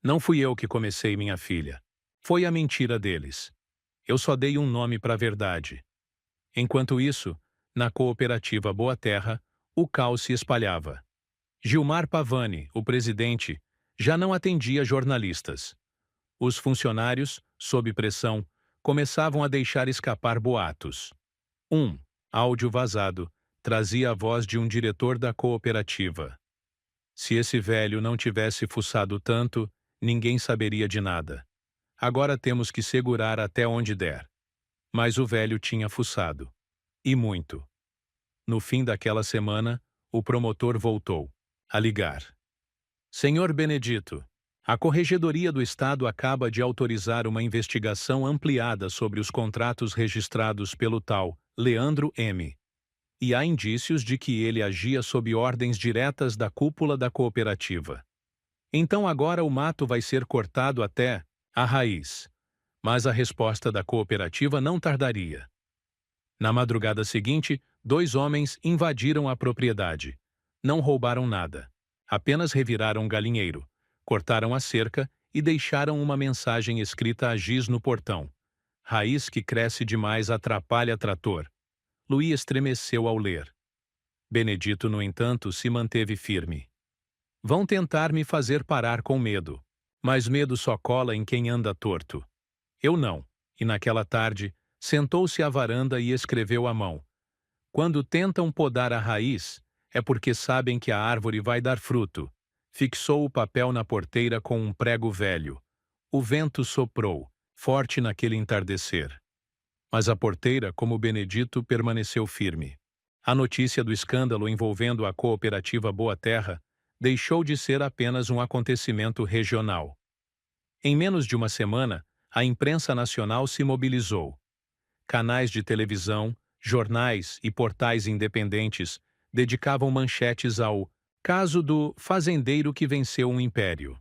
Não fui eu que comecei, minha filha. Foi a mentira deles. Eu só dei um nome para a verdade. Enquanto isso, na cooperativa Boa Terra, o caos se espalhava. Gilmar Pavani, o presidente, já não atendia jornalistas. Os funcionários, sob pressão, começavam a deixar escapar boatos. Um áudio vazado trazia a voz de um diretor da cooperativa. Se esse velho não tivesse fuçado tanto, ninguém saberia de nada. Agora temos que segurar até onde der. Mas o velho tinha fuçado. E muito. No fim daquela semana, o promotor voltou a ligar. Senhor Benedito, a Corregedoria do Estado acaba de autorizar uma investigação ampliada sobre os contratos registrados pelo tal Leandro M. E há indícios de que ele agia sob ordens diretas da cúpula da cooperativa. Então agora o mato vai ser cortado até a raiz. Mas a resposta da cooperativa não tardaria. Na madrugada seguinte, 2 homens invadiram a propriedade. Não roubaram nada. Apenas reviraram um galinheiro, cortaram a cerca e deixaram uma mensagem escrita a giz no portão. Raiz que cresce demais atrapalha trator. Luí estremeceu ao ler. Benedito, no entanto, se manteve firme. Vão tentar me fazer parar com medo. Mas medo só cola em quem anda torto. Eu não. E naquela tarde, sentou-se à varanda e escreveu à mão. Quando tentam podar a raiz, é porque sabem que a árvore vai dar fruto. Fixou o papel na porteira com um prego velho. O vento soprou, forte naquele entardecer. Mas a porteira, como Benedito, permaneceu firme. A notícia do escândalo envolvendo a cooperativa Boa Terra deixou de ser apenas um acontecimento regional. Em menos de uma semana, a imprensa nacional se mobilizou. Canais de televisão, jornais e portais independentes dedicavam manchetes ao caso do fazendeiro que venceu um império.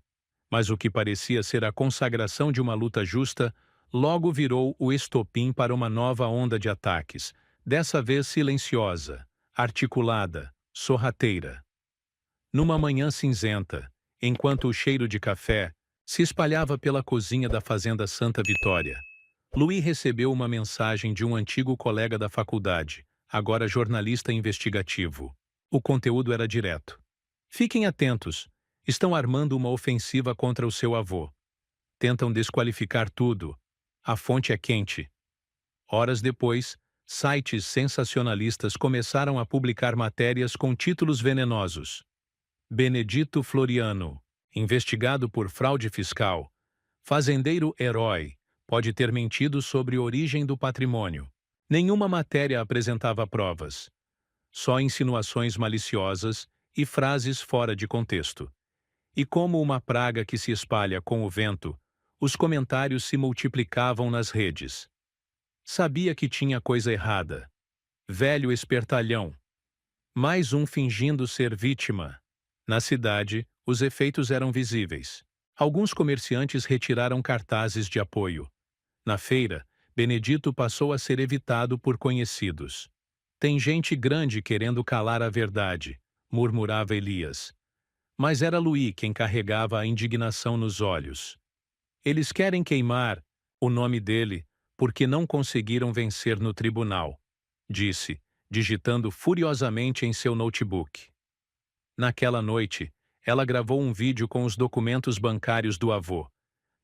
Mas o que parecia ser a consagração de uma luta justa logo virou o estopim para uma nova onda de ataques, dessa vez silenciosa, articulada, sorrateira. Numa manhã cinzenta, enquanto o cheiro de café se espalhava pela cozinha da fazenda Santa Vitória, Luí recebeu uma mensagem de um antigo colega da faculdade, agora jornalista investigativo. O conteúdo era direto. Fiquem atentos, estão armando uma ofensiva contra o seu avô. Tentam desqualificar tudo. A fonte é quente. Horas depois, sites sensacionalistas começaram a publicar matérias com títulos venenosos. Benedito Floriano, investigado por fraude fiscal. Fazendeiro herói, pode ter mentido sobre a origem do patrimônio. Nenhuma matéria apresentava provas. Só insinuações maliciosas e frases fora de contexto. E como uma praga que se espalha com o vento, os comentários se multiplicavam nas redes. Sabia que tinha coisa errada. Velho espertalhão. Mais um fingindo ser vítima. Na cidade, os efeitos eram visíveis. Alguns comerciantes retiraram cartazes de apoio. Na feira, Benedito passou a ser evitado por conhecidos. Tem gente grande querendo calar a verdade, murmurava Elias. Mas era Luí quem carregava a indignação nos olhos. Eles querem queimar o nome dele porque não conseguiram vencer no tribunal, disse, digitando furiosamente em seu notebook. Naquela noite, ela gravou um vídeo com os documentos bancários do avô,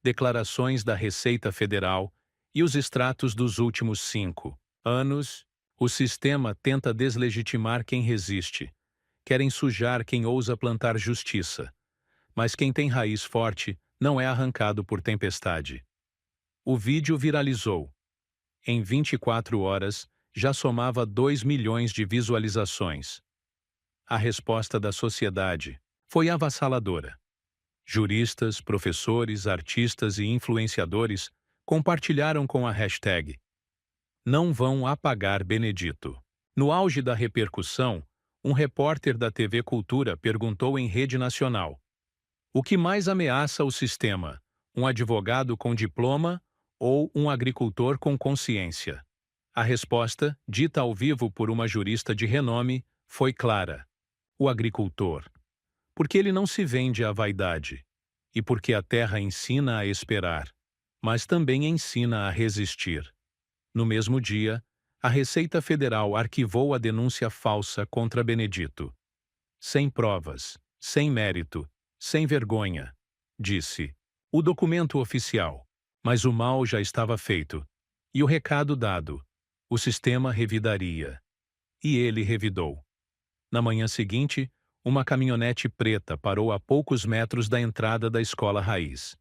declarações da Receita Federal e os extratos dos últimos 5 anos. O sistema tenta deslegitimar quem resiste. Querem sujar quem ousa plantar justiça. Mas quem tem raiz forte não é arrancado por tempestade. O vídeo viralizou. Em 24 horas, já somava 2 milhões de visualizações. A resposta da sociedade foi avassaladora. Juristas, professores, artistas e influenciadores compartilharam com a hashtag Não vão apagar Benedito. No auge da repercussão, um repórter da TV Cultura perguntou em rede nacional: o que mais ameaça o sistema, um advogado com diploma ou um agricultor com consciência? A resposta, dita ao vivo por uma jurista de renome, foi clara: o agricultor. Porque ele não se vende à vaidade, e porque a terra ensina a esperar, mas também ensina a resistir. No mesmo dia, a Receita Federal arquivou a denúncia falsa contra Benedito. Sem provas, sem mérito, sem vergonha, disse o documento oficial. Mas o mal já estava feito. E o recado dado. O sistema revidaria. E ele revidou. Na manhã seguinte, uma caminhonete preta parou a poucos metros da entrada da escola raiz.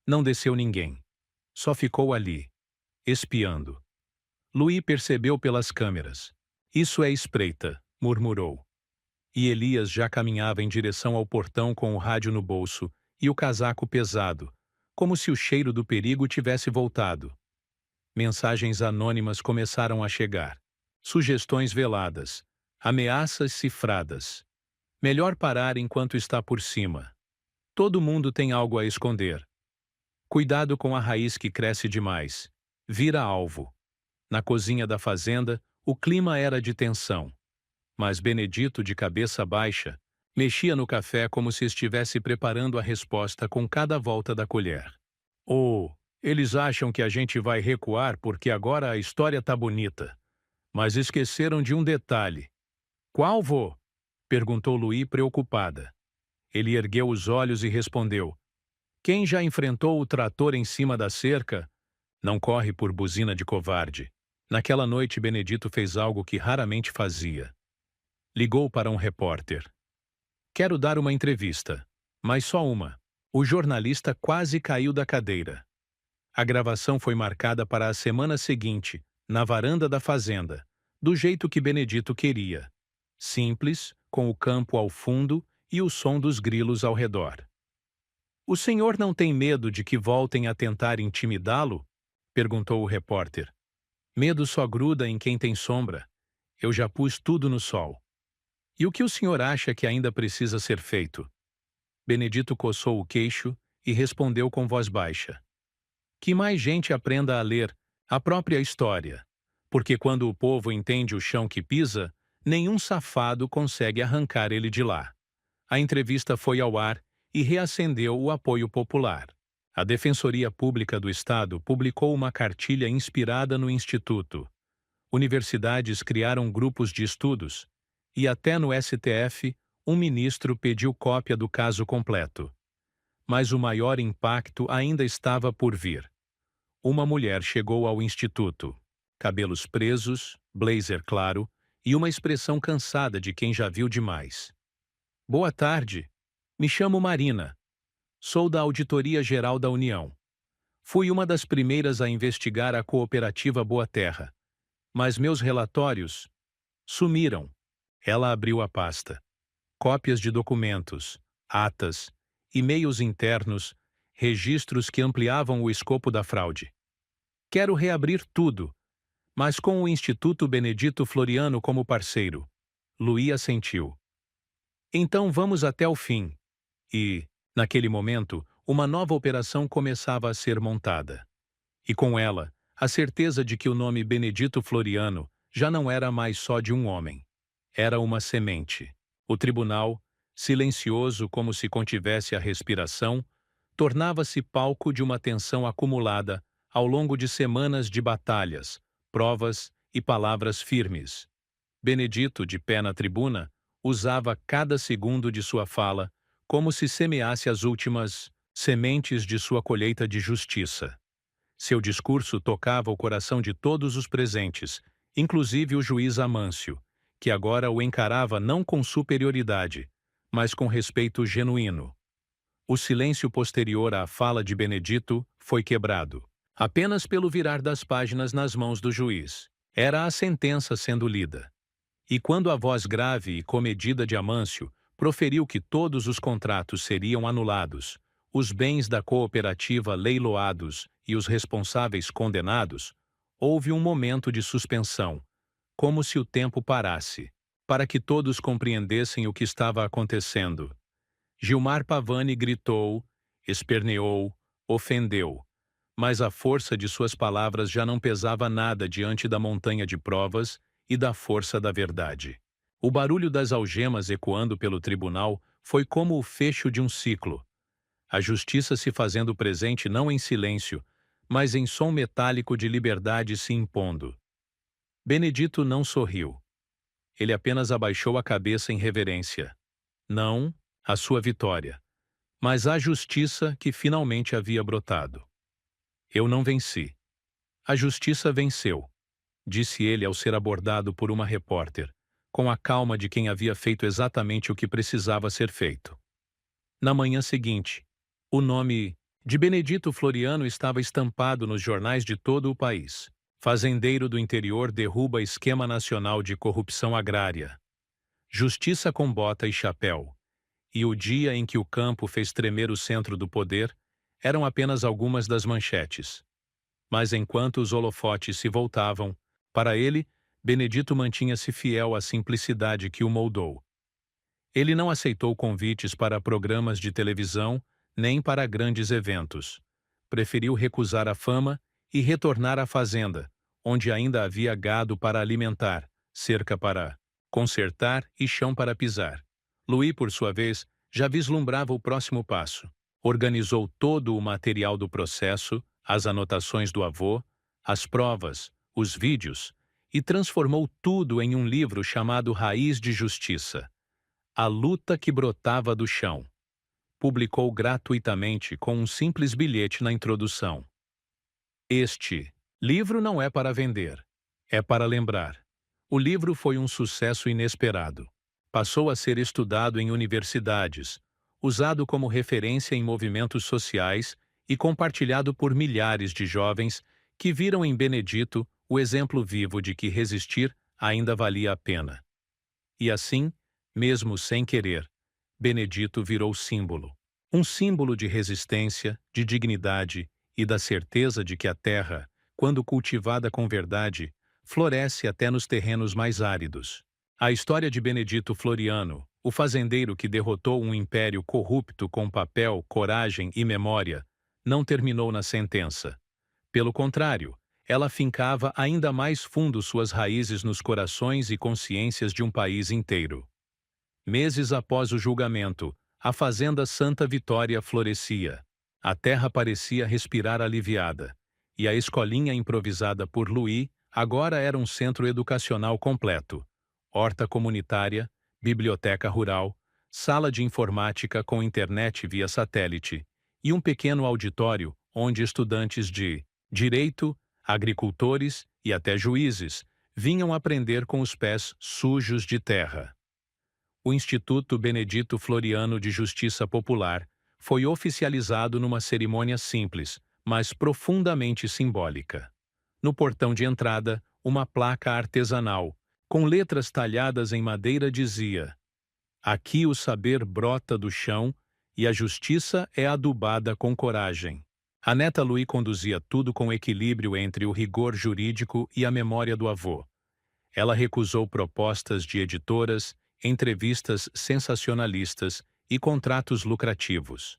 Não desceu ninguém. Só ficou ali, espiando. Louis percebeu pelas câmeras. Isso é espreita, murmurou. E Elias já caminhava em direção ao portão com o rádio no bolso e o casaco pesado, como se o cheiro do perigo tivesse voltado. Mensagens anônimas começaram a chegar. Sugestões veladas. Ameaças cifradas. Melhor parar enquanto está por cima. Todo mundo tem algo a esconder. Cuidado com a raiz que cresce demais. Vira alvo. Na cozinha da fazenda, o clima era de tensão. Mas Benedito, de cabeça baixa, mexia no café como se estivesse preparando a resposta com cada volta da colher. Oh, eles acham que a gente vai recuar porque agora a história tá bonita. Mas esqueceram de um detalhe. Qual, vô? Perguntou Louis preocupada. Ele ergueu os olhos e respondeu. Quem já enfrentou o trator em cima da cerca, não corre por buzina de covarde. Naquela noite, Benedito fez algo que raramente fazia. Ligou para um repórter. Quero dar uma entrevista, mas só uma. O jornalista quase caiu da cadeira. A gravação foi marcada para a semana seguinte, na varanda da fazenda, do jeito que Benedito queria. Simples, com o campo ao fundo e o som dos grilos ao redor. O senhor não tem medo de que voltem a tentar intimidá-lo? Perguntou o repórter. Medo só gruda em quem tem sombra. Eu já pus tudo no sol. E o que o senhor acha que ainda precisa ser feito? Benedito coçou o queixo e respondeu com voz baixa. Que mais gente aprenda a ler a própria história, porque quando o povo entende o chão que pisa, nenhum safado consegue arrancar ele de lá. A entrevista foi ao ar e reacendeu o apoio popular. A Defensoria Pública do Estado publicou uma cartilha inspirada no Instituto. Universidades criaram grupos de estudos, e até no STF, um ministro pediu cópia do caso completo. Mas o maior impacto ainda estava por vir. Uma mulher chegou ao Instituto. Cabelos presos, blazer claro e uma expressão cansada de quem já viu demais. Boa tarde. Me chamo Marina. Sou da Auditoria Geral da União. Fui uma das primeiras a investigar a cooperativa Boa Terra. Mas meus relatórios sumiram. Ela abriu a pasta. Cópias de documentos, atas, e-mails internos, registros que ampliavam o escopo da fraude. Quero reabrir tudo, mas com o Instituto Benedito Floriano como parceiro. Louis assentiu. Então vamos até o fim. E, naquele momento, uma nova operação começava a ser montada. E com ela, a certeza de que o nome Benedito Floriano já não era mais só de um homem. Era uma semente. O tribunal, silencioso como se contivesse a respiração, tornava-se palco de uma tensão acumulada ao longo de semanas de batalhas, provas e palavras firmes. Benedito, de pé na tribuna, usava cada segundo de sua fala como se semeasse as últimas sementes de sua colheita de justiça. Seu discurso tocava o coração de todos os presentes, inclusive o juiz Amâncio, que agora o encarava não com superioridade, mas com respeito genuíno. O silêncio posterior à fala de Benedito foi quebrado, apenas pelo virar das páginas nas mãos do juiz. Era a sentença sendo lida. E quando a voz grave e comedida de Amâncio proferiu que todos os contratos seriam anulados, os bens da cooperativa leiloados e os responsáveis condenados, houve um momento de suspensão, como se o tempo parasse, para que todos compreendessem o que estava acontecendo. Gilmar Pavani gritou, esperneou, ofendeu, mas a força de suas palavras já não pesava nada diante da montanha de provas e da força da verdade. O barulho das algemas ecoando pelo tribunal foi como o fecho de um ciclo. A justiça se fazendo presente não em silêncio, mas em som metálico de liberdade se impondo. Benedito não sorriu. Ele apenas abaixou a cabeça em reverência. Não a sua vitória, mas a justiça que finalmente havia brotado. Eu não venci. A justiça venceu, disse ele ao ser abordado por uma repórter, com a calma de quem havia feito exatamente o que precisava ser feito. Na manhã seguinte, o nome de Benedito Floriano estava estampado nos jornais de todo o país. Fazendeiro do interior derruba esquema nacional de corrupção agrária. Justiça com bota e chapéu. E o dia em que o campo fez tremer o centro do poder eram apenas algumas das manchetes. Mas enquanto os holofotes se voltavam, para ele, Benedito mantinha-se fiel à simplicidade que o moldou. Ele não aceitou convites para programas de televisão nem para grandes eventos. Preferiu recusar a fama e retornar à fazenda, onde ainda havia gado para alimentar, cerca para consertar e chão para pisar. Louis, por sua vez, já vislumbrava o próximo passo. Organizou todo o material do processo, as anotações do avô, as provas, os vídeos, e transformou tudo em um livro chamado Raiz de Justiça. A luta que brotava do chão. Publicou gratuitamente com um simples bilhete na introdução. Este livro não é para vender, é para lembrar. O livro foi um sucesso inesperado. Passou a ser estudado em universidades, usado como referência em movimentos sociais e compartilhado por milhares de jovens que viram em Benedito o exemplo vivo de que resistir ainda valia a pena. E assim, mesmo sem querer, Benedito virou símbolo. Um símbolo de resistência, de dignidade e da certeza de que a terra, quando cultivada com verdade, floresce até nos terrenos mais áridos. A história de Benedito Floriano, o fazendeiro que derrotou um império corrupto com papel, coragem e memória, não terminou na sentença. Pelo contrário, ela fincava ainda mais fundo suas raízes nos corações e consciências de um país inteiro. Meses após o julgamento, a fazenda Santa Vitória florescia. A terra parecia respirar aliviada, e a escolinha improvisada por Louis agora era um centro educacional completo. Horta comunitária, biblioteca rural, sala de informática com internet via satélite e um pequeno auditório onde estudantes de direito, agricultores e até juízes vinham aprender com os pés sujos de terra. O Instituto Benedito Floriano de Justiça Popular foi oficializado numa cerimônia simples, mas profundamente simbólica. No portão de entrada, uma placa artesanal, com letras talhadas em madeira dizia: "Aqui o saber brota do chão e a justiça é adubada com coragem." A neta Louis conduzia tudo com equilíbrio entre o rigor jurídico e a memória do avô. Ela recusou propostas de editoras, entrevistas sensacionalistas e contratos lucrativos.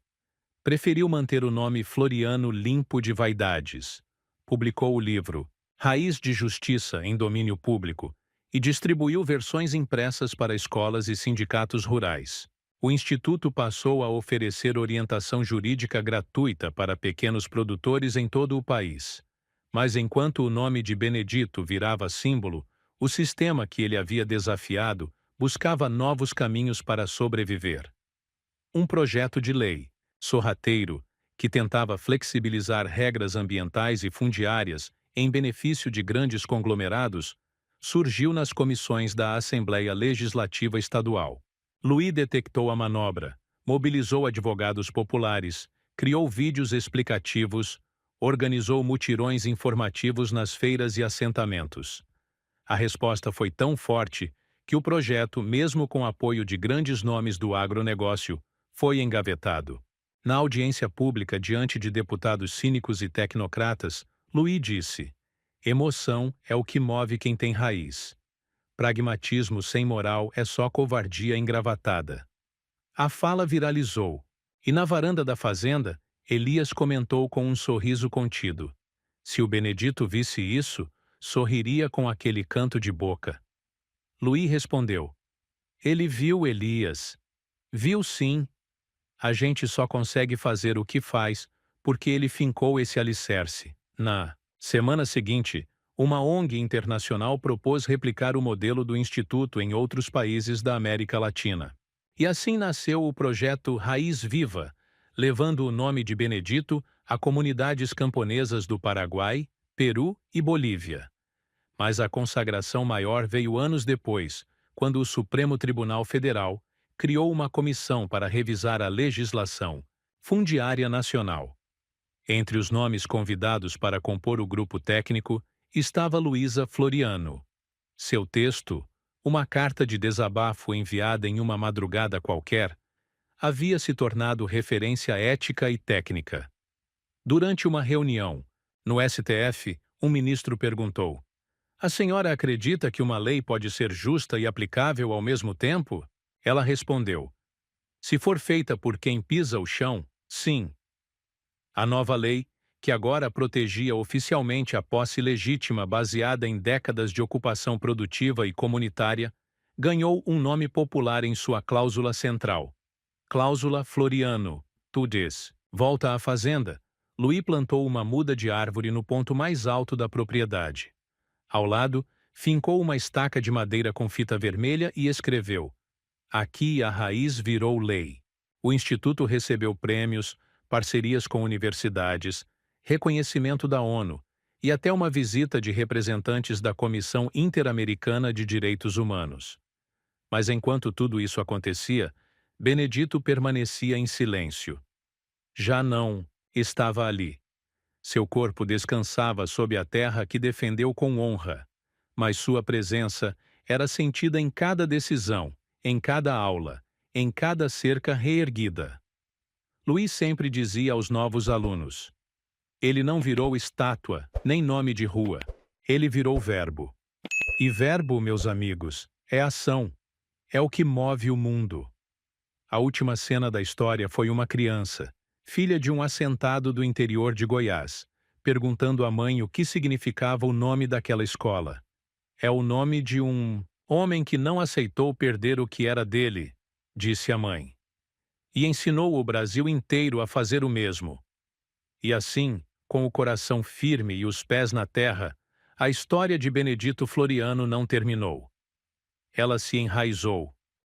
Preferiu manter o nome Floriano limpo de vaidades. Publicou o livro Raiz de Justiça em domínio público e distribuiu versões impressas para escolas e sindicatos rurais. O Instituto passou a oferecer orientação jurídica gratuita para pequenos produtores em todo o país. Mas enquanto o nome de Benedito virava símbolo, o sistema que ele havia desafiado buscava novos caminhos para sobreviver. Um projeto de lei, sorrateiro, que tentava flexibilizar regras ambientais e fundiárias em benefício de grandes conglomerados, surgiu nas comissões da Assembleia Legislativa Estadual. Louis detectou a manobra, mobilizou advogados populares, criou vídeos explicativos, organizou mutirões informativos nas feiras e assentamentos. A resposta foi tão forte que o projeto, mesmo com apoio de grandes nomes do agronegócio, foi engavetado. Na audiência pública diante de deputados cínicos e tecnocratas, Louis disse: "Emoção é o que move quem tem raiz. Pragmatismo sem moral é só covardia engravatada." A fala viralizou, e na varanda da fazenda, Elias comentou com um sorriso contido: "Se o Benedito visse isso, sorriria com aquele canto de boca." Louis respondeu: "Ele viu, Elias. Viu sim. A gente só consegue fazer o que faz porque ele fincou esse alicerce." Na semana seguinte, uma ONG internacional propôs replicar o modelo do Instituto em outros países da América Latina. E assim nasceu o projeto Raiz Viva, levando o nome de Benedito a comunidades camponesas do Paraguai, Peru e Bolívia. Mas a consagração maior veio anos depois, quando o Supremo Tribunal Federal criou uma comissão para revisar a legislação fundiária nacional. Entre os nomes convidados para compor o grupo técnico estava Luísa Floriano. Seu texto, uma carta de desabafo enviada em uma madrugada qualquer, havia se tornado referência ética e técnica. Durante uma reunião, no STF, um ministro perguntou: "A senhora acredita que uma lei pode ser justa e aplicável ao mesmo tempo?" Ela respondeu: "Se for feita por quem pisa o chão, sim." A nova lei, que agora protegia oficialmente a posse legítima baseada em décadas de ocupação produtiva e comunitária, ganhou um nome popular em sua cláusula central. Cláusula Floriano. Tu diz: volta à fazenda. Luí plantou uma muda de árvore no ponto mais alto da propriedade. Ao lado, fincou uma estaca de madeira com fita vermelha e escreveu: aqui a raiz virou lei. O Instituto recebeu prêmios, parcerias com universidades, reconhecimento da ONU e até uma visita de representantes da Comissão Interamericana de Direitos Humanos. Mas enquanto tudo isso acontecia, Benedito permanecia em silêncio. Já não estava ali. Seu corpo descansava sob a terra que defendeu com honra, mas sua presença era sentida em cada decisão, em cada aula, em cada cerca reerguida. Luís sempre dizia aos novos alunos: ele não virou estátua, nem nome de rua. Ele virou verbo. E verbo, meus amigos, é ação. É o que move o mundo. A última cena da história foi uma criança, filha de um assentado do interior de Goiás, perguntando à mãe o que significava o nome daquela escola. É o nome de um homem que não aceitou perder o que era dele, disse a mãe. E ensinou o Brasil inteiro a fazer o mesmo. E assim, com o coração firme e os pés na terra, a história de Benedito Floriano não terminou. Ela se enraizou,